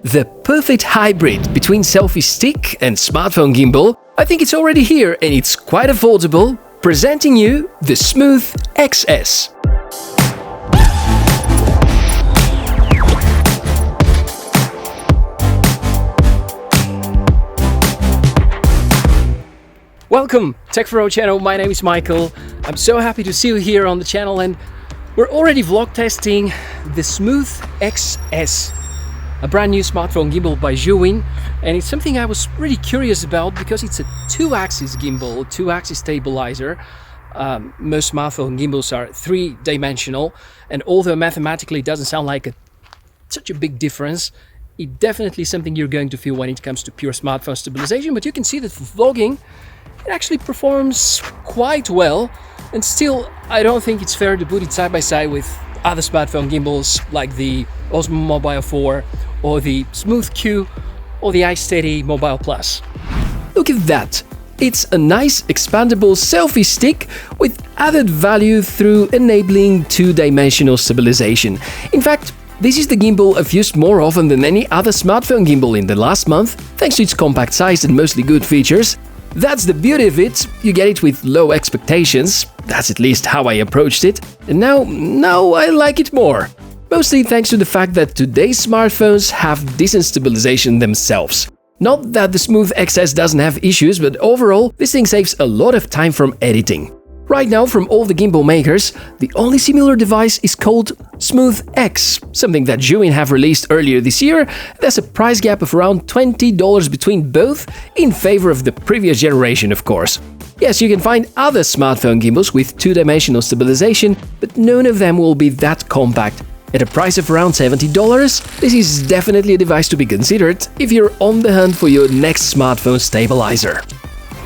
The perfect hybrid between selfie stick and smartphone gimbal, I think it's already here and it's quite affordable. Presenting you the Smooth XS. Welcome, Tech4O channel, my name is Michael. I'm so happy to see you here on the channel, and we're already vlog testing the Smooth XS, a brand new smartphone gimbal by Zhiyun, and it's something I was really curious about because it's a 2-axis gimbal, 2-axis stabilizer. Most smartphone gimbals are 3-dimensional, and although mathematically it doesn't sound like such a big difference, it's definitely something you're going to feel when it comes to pure smartphone stabilization. But you can see that for vlogging, it actually performs quite well, and still I don't think it's fair to put it side by side with other smartphone gimbals like the Osmo Mobile 4 or the Smooth Q or the iSteady Mobile Plus. Look at that! It's a nice expandable selfie stick with added value through enabling 2-dimensional stabilization. In fact, this is the gimbal I've used more often than any other smartphone gimbal in the last month, thanks to its compact size and mostly good features. That's the beauty of it, you get it with low expectations, that's at least how I approached it, and now I like it more. Mostly thanks to the fact that today's smartphones have decent stabilization themselves. Not that the Smooth XS doesn't have issues, but overall, this thing saves a lot of time from editing. Right now, from all the gimbal makers, the only similar device is called Smooth X, something that Zhiyun have released earlier this year. There's a price gap of around $20 between both, in favor of the previous generation, of course. Yes, you can find other smartphone gimbals with 2-dimensional stabilization, but none of them will be that compact. At a price of around $70, this is definitely a device to be considered if you're on the hunt for your next smartphone stabilizer.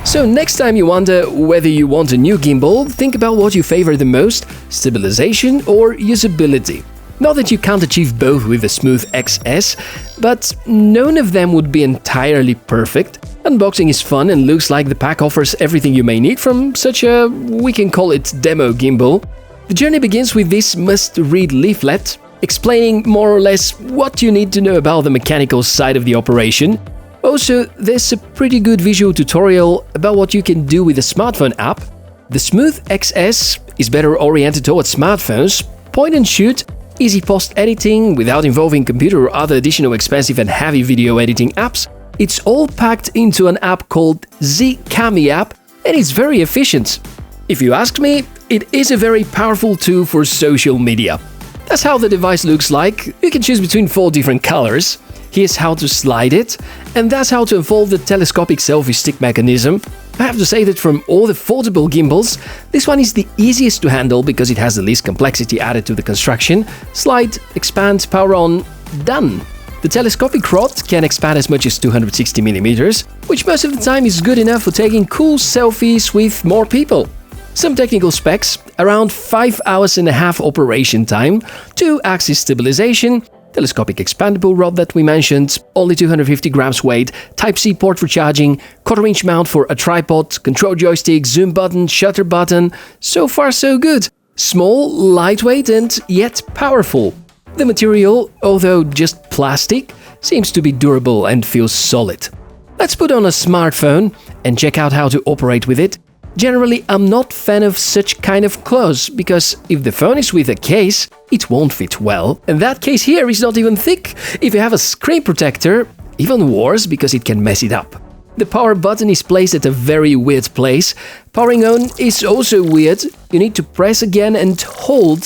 So next time you wonder whether you want a new gimbal, think about what you favor the most, stabilization or usability. Not that you can't achieve both with the Smooth XS, but none of them would be entirely perfect. Unboxing is fun and looks like the pack offers everything you may need from such a, we can call it, demo gimbal. The journey begins with this must-read leaflet, explaining more or less what you need to know about the mechanical side of the operation. Also, there's a pretty good visual tutorial about what you can do with a smartphone app. The Smooth XS is better oriented towards smartphones, point and shoot, easy post-editing without involving computer or other additional expensive and heavy video editing apps. It's all packed into an app called Zycami app, and it's very efficient. If you ask me, it is a very powerful tool for social media. That's how the device looks like. You can choose between 4 different colors. Here's how to slide it, and that's how to unfold the telescopic selfie stick mechanism. I have to say that from all the foldable gimbals, this one is the easiest to handle because it has the least complexity added to the construction. Slide, expand, power on, done! The telescopic rod can expand as much as 260mm, which most of the time is good enough for taking cool selfies with more people. Some technical specs: around 5.5 hours operation time, 2-axis stabilization, telescopic expandable rod that we mentioned, only 250 grams weight, Type-C port for charging, 1/4-inch mount for a tripod, control joystick, zoom button, shutter button. So far so good. Small, lightweight and yet powerful. The material, although just plastic, seems to be durable and feels solid. Let's put on a smartphone and check out how to operate with it. Generally, I'm not a fan of such kind of clothes, because if the phone is with a case, it won't fit well. And that case here is not even thick. If you have a screen protector, even worse, because it can mess it up. The power button is placed at a very weird place. Powering on is also weird. You need to press again and hold.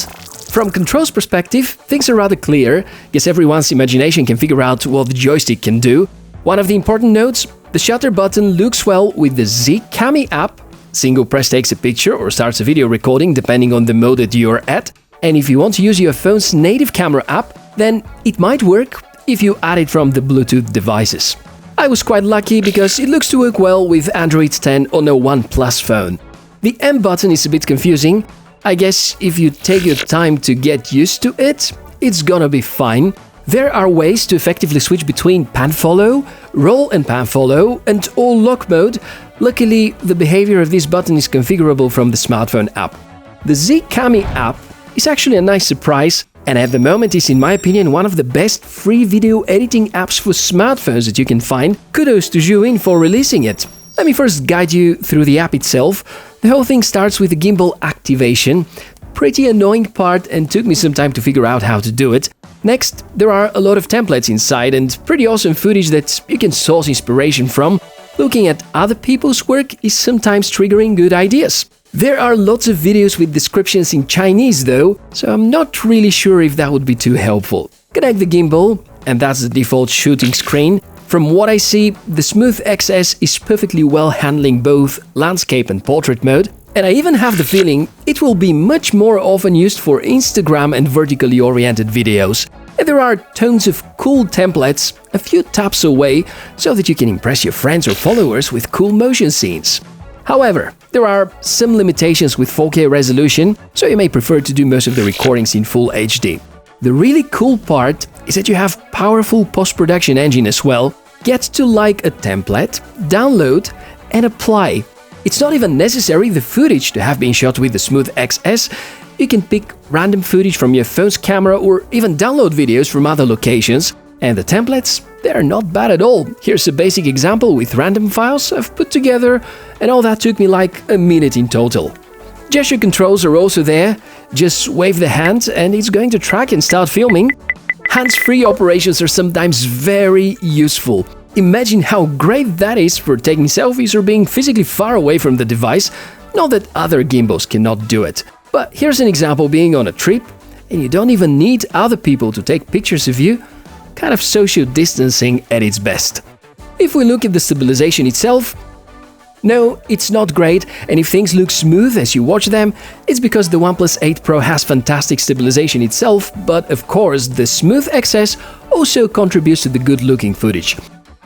From controls perspective, things are rather clear. Guess everyone's imagination can figure out what the joystick can do. One of the important notes, the shutter button looks well with the Zycami app. Single press takes a picture or starts a video recording depending on the mode that you're at. And if you want to use your phone's native camera app, then it might work if you add it from the Bluetooth devices. I was quite lucky because it looks to work well with Android 10 on a OnePlus phone. The M button is a bit confusing. I guess if you take your time to get used to it, it's gonna be fine. There are ways to effectively switch between pan follow, roll and pan follow, and all lock mode. Luckily, the behavior of this button is configurable from the smartphone app. The Zycami app is actually a nice surprise. and at the moment is, in my opinion, one of the best free video editing apps for smartphones that you can find. Kudos to Zhuin for releasing it. Let me first guide you through the app itself. The whole thing starts with the gimbal activation. Pretty annoying part, and took me some time to figure out how to do it. Next, there are a lot of templates inside and pretty awesome footage that you can source inspiration from. Looking at other people's work is sometimes triggering good ideas. There are lots of videos with descriptions in Chinese though, so I'm not really sure if that would be too helpful. Connect the gimbal, and that's the default shooting screen. From what I see, the Smooth XS is perfectly well handling both landscape and portrait mode, and I even have the feeling it will be much more often used for Instagram and vertically oriented videos. And there are tons of cool templates a few taps away so that you can impress your friends or followers with cool motion scenes. However, there are some limitations with 4K resolution, so you may prefer to do most of the recordings in Full HD. The really cool part is that you have powerful post-production engine as well. Get to like a template, download and apply. It's not even necessary the footage to have been shot with the Smooth XS. You can pick random footage from your phone's camera or even download videos from other locations. And the templates, they're not bad at all. Here's a basic example with random files I've put together, and all that took me like a minute in total. Gesture controls are also there. Just wave the hand and it's going to track and start filming. Hands-free operations are sometimes very useful. Imagine how great that is for taking selfies or being physically far away from the device. Not that other gimbals cannot do it. But here's an example being on a trip, and you don't even need other people to take pictures of you. Kind of social distancing at its best. If we look at the stabilization itself, no, it's not great, and if things look smooth as you watch them, it's because the OnePlus 8 Pro has fantastic stabilization itself, but of course the Smooth XS also contributes to the good-looking footage.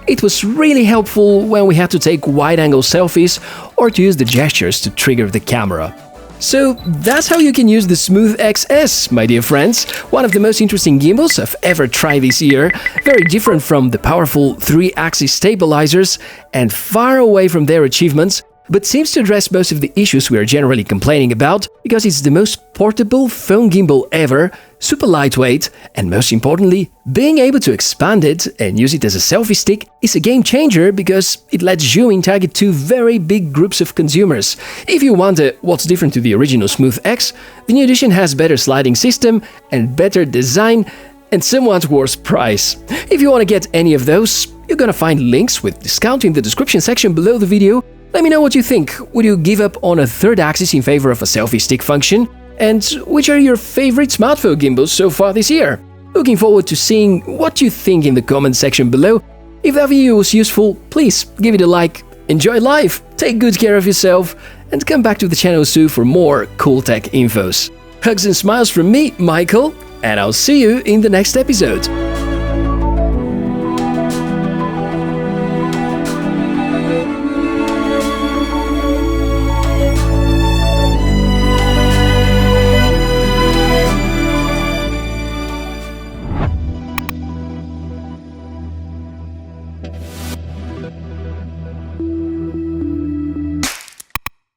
It was really helpful when we had to take wide-angle selfies or to use the gestures to trigger the camera. So that's how you can use the Smooth XS, my dear friends. One of the most interesting gimbals I've ever tried this year, very different from the powerful 3-axis stabilizers and far away from their achievements, but seems to address most of the issues we are generally complaining about because it's the most portable phone gimbal ever, super lightweight, and most importantly, being able to expand it and use it as a selfie stick is a game changer because it lets Zhuin target two very big groups of consumers. If you wonder what's different to the original Smooth X, the new edition has better sliding system and better design and somewhat worse price. If you want to get any of those, you're gonna find links with discount in the description section below the video. Let me know what you think. Would you give up on a third axis in favor of a selfie stick function? And which are your favorite smartphone gimbals so far this year? Looking forward to seeing what you think in the comment section below. If that video was useful, please give it a like, enjoy life, take good care of yourself, and come back to the channel soon for more cool tech infos. Hugs and smiles from me, Michael, and I'll see you in the next episode.